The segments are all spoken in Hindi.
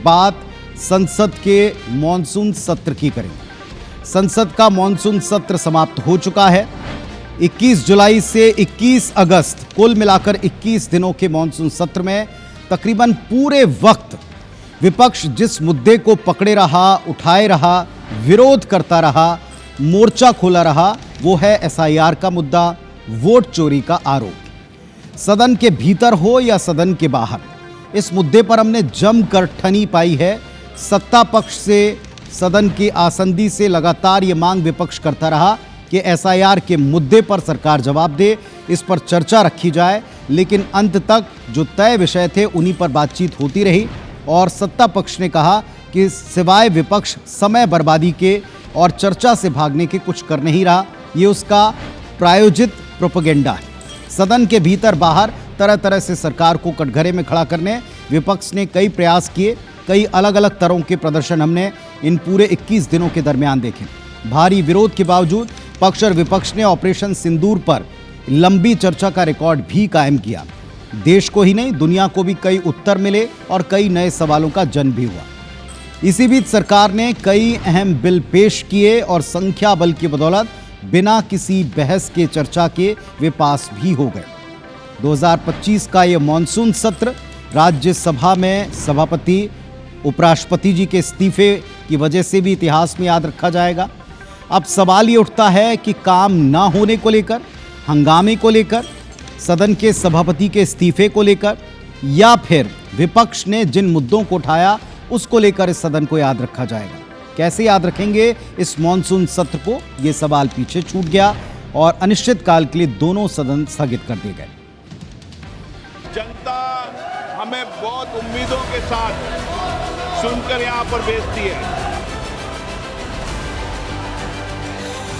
बात संसद के मॉनसून सत्र की करेंगे। संसद का मॉनसून सत्र समाप्त हो चुका है। 21 जुलाई से 21 अगस्त कुल मिलाकर 21 दिनों के मॉनसून सत्र में तकरीबन पूरे वक्त विपक्ष जिस मुद्दे को पकड़े रहा, उठाए रहा, विरोध करता रहा, मोर्चा खोला रहा, वो है एसआईआर का मुद्दा, वोट चोरी का आरोप। सदन के भीतर हो या सदन के बाहर, इस मुद्दे पर हमने जमकर ठनी पाई है। सत्ता पक्ष से, सदन की आसंदी से लगातार ये मांग विपक्ष करता रहा कि एसआईआर के मुद्दे पर सरकार जवाब दे, इस पर चर्चा रखी जाए, लेकिन अंत तक जो तय विषय थे उन्हीं पर बातचीत होती रही और सत्ता पक्ष ने कहा कि सिवाय विपक्ष समय बर्बादी के और चर्चा से भागने के कुछ कर नहीं रहा। ये उसका प्रायोजित प्रोपेगेंडा है। सदन के भीतर बाहर तरह तरह से सरकार को कटघरे में खड़ा करने विपक्ष ने कई प्रयास किए। कई अलग अलग तरह के प्रदर्शन हमने इन पूरे 21 दिनों के दरमियान देखे। भारी विरोध के बावजूद पक्ष और विपक्ष ने ऑपरेशन सिंदूर पर लंबी चर्चा का रिकॉर्ड भी कायम किया। देश को ही नहीं, दुनिया को भी कई उत्तर मिले और कई नए सवालों का जन्म भी हुआ। इसी बीच सरकार ने कई अहम बिल पेश किए और संख्या बल की बदौलत बिना किसी बहस के, चर्चा के वे पास भी हो गए। 2025 का ये मॉनसून सत्र राज्यसभा में सभापति, उपराष्ट्रपति जी के इस्तीफे की वजह से भी इतिहास में याद रखा जाएगा। अब सवाल ये उठता है कि काम ना होने को लेकर, हंगामे को लेकर, सदन के सभापति के इस्तीफे को लेकर, या फिर विपक्ष ने जिन मुद्दों को उठाया उसको लेकर इस सदन को याद रखा जाएगा। कैसे याद रखेंगे इस मॉनसून सत्र को, ये सवाल पीछे छूट गया और अनिश्चित काल के लिए दोनों सदन स्थगित कर दिए गए। जनता हमें बहुत उम्मीदों के साथ सुनकर यहाँ पर भेजती है।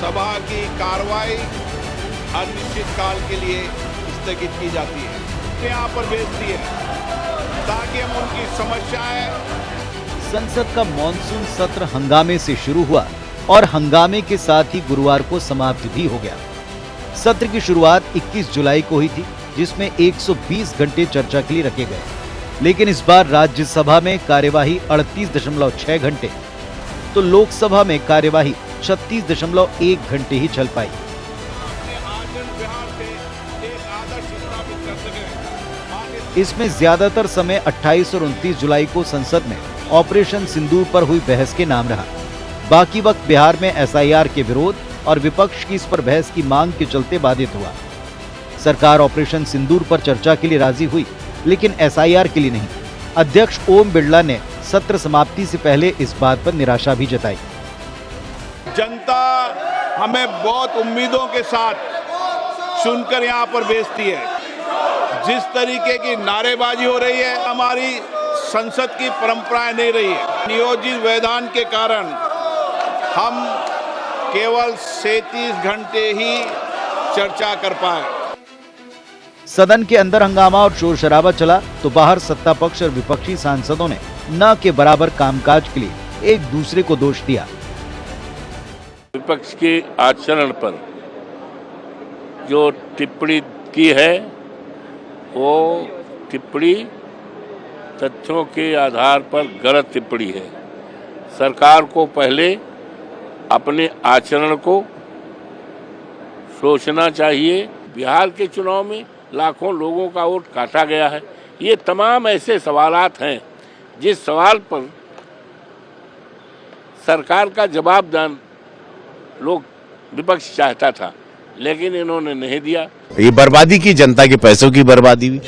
सभा की कार्रवाई अनिश्चित काल के लिए स्थगित की जाती है, यहाँ पर भेजती है ताकि हम उनकी समस्याएं। संसद का मॉनसून सत्र हंगामे से शुरू हुआ और हंगामे के साथ ही गुरुवार को समाप्त भी हो गया। सत्र की शुरुआत 21 जुलाई को हुई थी, जिसमें 120 घंटे चर्चा के लिए रखे गए, लेकिन इस बार राज्यसभा में कार्यवाही 38.6 घंटे तो लोकसभा में कार्यवाही 36.1 घंटे ही चल पाई। इसमें ज्यादातर समय 28 और 29 जुलाई को संसद में ऑपरेशन सिंदूर पर हुई बहस के नाम रहा। बाकी वक्त बिहार में एसआईआर के विरोध और विपक्ष की इस पर बहस की मांग के चलते बाधित हुआ। सरकार ऑपरेशन सिंदूर पर चर्चा के लिए राजी हुई, लेकिन एसआईआर के लिए नहीं। अध्यक्ष ओम बिरला ने सत्र समाप्ति से पहले इस बात पर निराशा भी जताई। जनता हमें बहुत उम्मीदों के साथ सुनकर यहाँ पर भेजती है। जिस तरीके की नारेबाजी हो रही है, हमारी संसद की परंपराएं नहीं रही है। नियोजित व्यवधान के कारण हम केवल 37 घंटे ही चर्चा कर पाए। सदन के अंदर हंगामा और शोर शराबा चला तो बाहर सत्ता पक्ष और विपक्षी सांसदों ने न के बराबर कामकाज के लिए एक दूसरे को दोष दिया। विपक्ष के आचरण पर जो टिप्पणी की है, वो टिप्पणी तथ्यों के आधार पर गलत टिप्पणी है। सरकार को पहले अपने आचरण को सोचना चाहिए। बिहार के चुनाव में लाखों लोगों का वोट काटा गया है। ये तमाम ऐसे सवालात हैं जिस सवाल पर सरकार का जवाबदान लोग, विपक्ष चाहता था, लेकिन इन्होंने नहीं दिया। ये बर्बादी की, जनता के पैसों की बर्बादी भी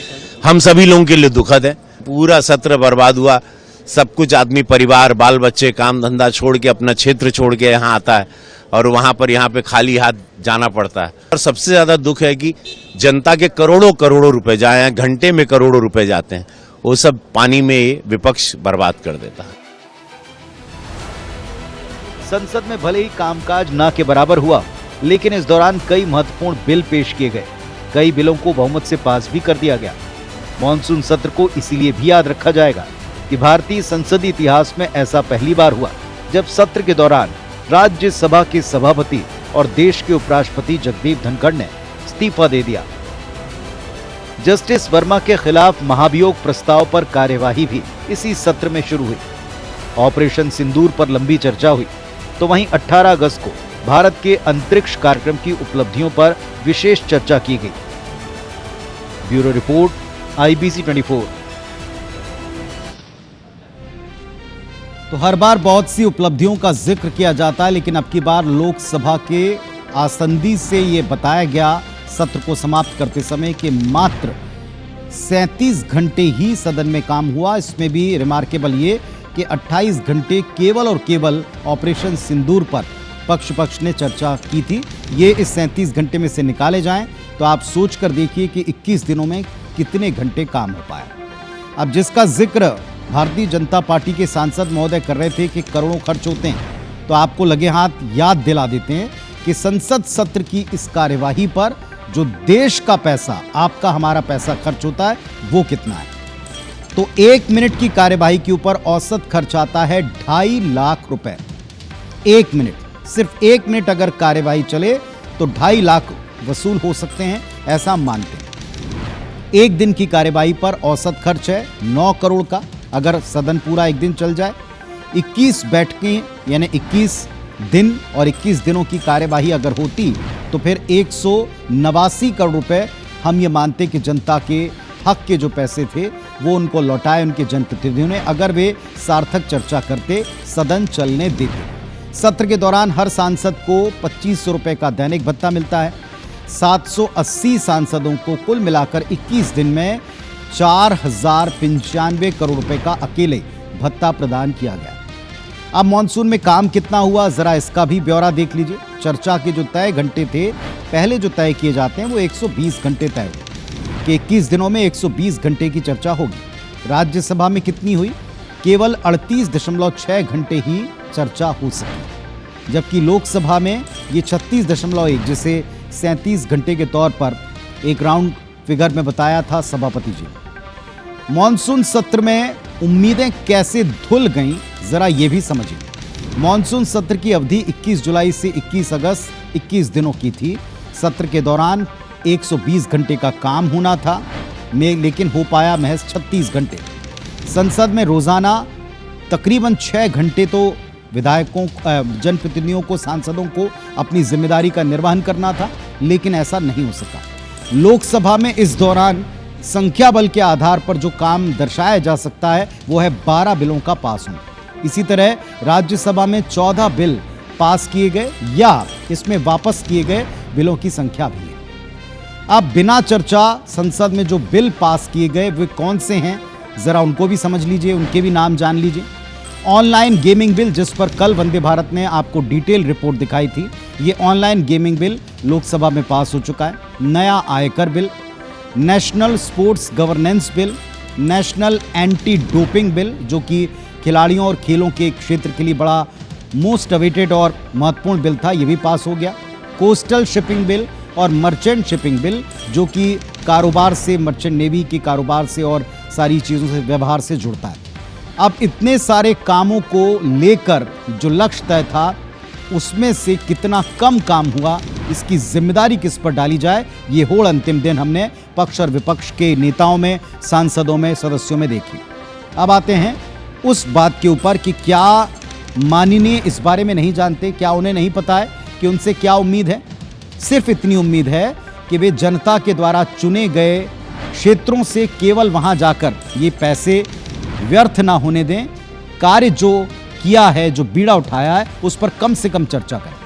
हम सभी लोगों के लिए दुखद है। पूरा सत्र बर्बाद हुआ। सब कुछ आदमी, परिवार, बाल बच्चे, काम धंधा छोड़ के, अपना क्षेत्र छोड़ के यहाँ आता है और वहाँ पर यहाँ पे खाली हाथ जाना पड़ता है। और सबसे ज्यादा दुख है कि जनता के करोड़ों करोड़ों रुपए जाए, घंटे में करोड़ों रुपए जाते हैं, वो सब पानी में विपक्ष बर्बाद कर देता है। संसद में भले ही कामकाज ना के बराबर हुआ, लेकिन इस दौरान कई महत्वपूर्ण बिल पेश किए गए। कई बिलों को बहुमत से पास भी कर दिया गया। मॉनसून सत्र को इसीलिए भी याद रखा जाएगा कि भारतीय संसदीय इतिहास में ऐसा पहली बार हुआ जब सत्र के दौरान राज्यसभा के सभापति और देश के उपराष्ट्रपति जगदीप धनखड़ ने इस्तीफा दे दिया। जस्टिस वर्मा के खिलाफ महाभियोग प्रस्ताव पर कार्यवाही भी इसी सत्र में शुरू हुई। ऑपरेशन सिंदूर पर लंबी चर्चा हुई, तो वहीं 18 अगस्त को भारत के अंतरिक्ष कार्यक्रम की उपलब्धियों पर विशेष चर्चा की गई। Bureau report, IBC 24। तो हर बार बहुत सी उपलब्धियों का जिक्र किया जाता है, लेकिन अब की बार लोकसभा के आसंदी से ये बताया गया सत्र को समाप्त करते समय कि मात्र 37 घंटे ही सदन में काम हुआ। इसमें भी रिमार्केबल ये कि 28 घंटे केवल और केवल ऑपरेशन सिंदूर पर पक्ष ने चर्चा की थी। ये इस 37 घंटे में से निकाले जाएं तो आप सोच कर देखिए कि 21 दिनों में कितने घंटे काम हो पाया। अब जिसका जिक्र भारतीय जनता पार्टी के सांसद महोदय कर रहे थे कि करोड़ों खर्च होते हैं, तो आपको लगे हाथ याद दिला देते हैं कि संसद सत्र की इस कार्यवाही पर जो देश का पैसा, आपका हमारा पैसा खर्च होता है, वो कितना है। तो 1 मिनट की कार्यवाही के ऊपर औसत खर्च आता है 2.5 लाख रुपए। 1 मिनट, सिर्फ 1 मिनट अगर कार्यवाही चले तो 2.5 लाख वसूल हो सकते हैं, ऐसा मानते हैं। 1 दिन की कार्यवाही पर औसत खर्च है 9 करोड़ का। अगर सदन पूरा 1 दिन चल जाए, 21 बैठकें यानी 21 दिन और 21 दिनों की कार्यवाही अगर होती तो फिर 189 करोड़ रुपए हम ये मानते कि जनता के हक के जो पैसे थे वो उनको लौटाए उनके जनप्रतिनिधियों ने, अगर वे सार्थक चर्चा करते, सदन चलने देते। सत्र के दौरान हर सांसद को 2500 रुपए का दैनिक भत्ता मिलता है। 780 सांसदों को कुल मिलाकर 21 दिन में 4095 करोड़ रुपए का अकेले भत्ता प्रदान किया गया। अब मॉनसून में काम कितना हुआ, जरा इसका भी ब्यौरा देख लीजिए। चर्चा के जो तय घंटे थे, पहले जो तय किए जाते हैं वो 120 घंटे तय हुए कि 21 दिनों में 120 घंटे की चर्चा होगी। राज्यसभा में कितनी हुई? केवल 38.6 घंटे ही चर्चा हो सकी, जबकि लोकसभा में ये 36.1, जिसे 37 घंटे के तौर पर एक राउंड फिगर में बताया था सभापति जी ने। मॉनसून सत्र में उम्मीदें कैसे धुल गईं, जरा ये भी समझिए। मॉनसून सत्र की अवधि 21 जुलाई से 21 अगस्त 21 दिनों की थी। सत्र के दौरान 120 घंटे का काम होना था, लेकिन हो पाया महज 36 घंटे। संसद में रोजाना तकरीबन 6 घंटे तो विधायकों, जनप्रतिनिधियों को, सांसदों को अपनी जिम्मेदारी का निर्वहन करना था, लेकिन ऐसा नहीं हो सका। लोकसभा में इस दौरान संख्या बल के आधार पर जो काम दर्शाया जा सकता है वो है 12 बिलों का पास होना। इसी तरह राज्यसभा में 14 बिल पास किए गए या इसमें वापस किए गए बिलों की संख्या भी है। अब बिना चर्चा संसद में जो बिल पास किए गए वे कौन से हैं, जरा उनको भी समझ लीजिए, उनके भी नाम जान लीजिए। ऑनलाइन गेमिंग बिल, जिस पर कल वंदे भारत ने आपको डिटेल रिपोर्ट दिखाई थी, ये ऑनलाइन गेमिंग बिल लोकसभा में पास हो चुका है। नया आयकर bill, national sports governance bill, national anti doping bill, जो कि खिलाड़ियों और खेलों के क्षेत्र के लिए बड़ा मोस्ट अवेटेड और महत्वपूर्ण बिल था, ये भी पास हो गया। कोस्टल शिपिंग बिल और मर्चेंट शिपिंग बिल, जो कि कारोबार से, मर्चेंट नेवी के कारोबार से और सारी चीज़ों से, व्यवहार से जुड़ता है। अब इतने सारे कामों को लेकर जो लक्ष्य तय था उसमें से कितना कम काम हुआ, इसकी जिम्मेदारी किस पर डाली जाए, ये होड़ अंतिम दिन हमने पक्ष और विपक्ष के नेताओं में, सांसदों में, सदस्यों में देखी। अब आते हैं उस बात के ऊपर कि क्या माननीय इस बारे में नहीं जानते, क्या उन्हें नहीं पता है कि उनसे क्या उम्मीद है। सिर्फ इतनी उम्मीद है कि वे जनता के द्वारा चुने गए क्षेत्रों से केवल वहां जाकर ये पैसे व्यर्थ ना होने दें, कार्य जो किया है, जो बीड़ा उठाया है, उस पर कम से कम चर्चा करें।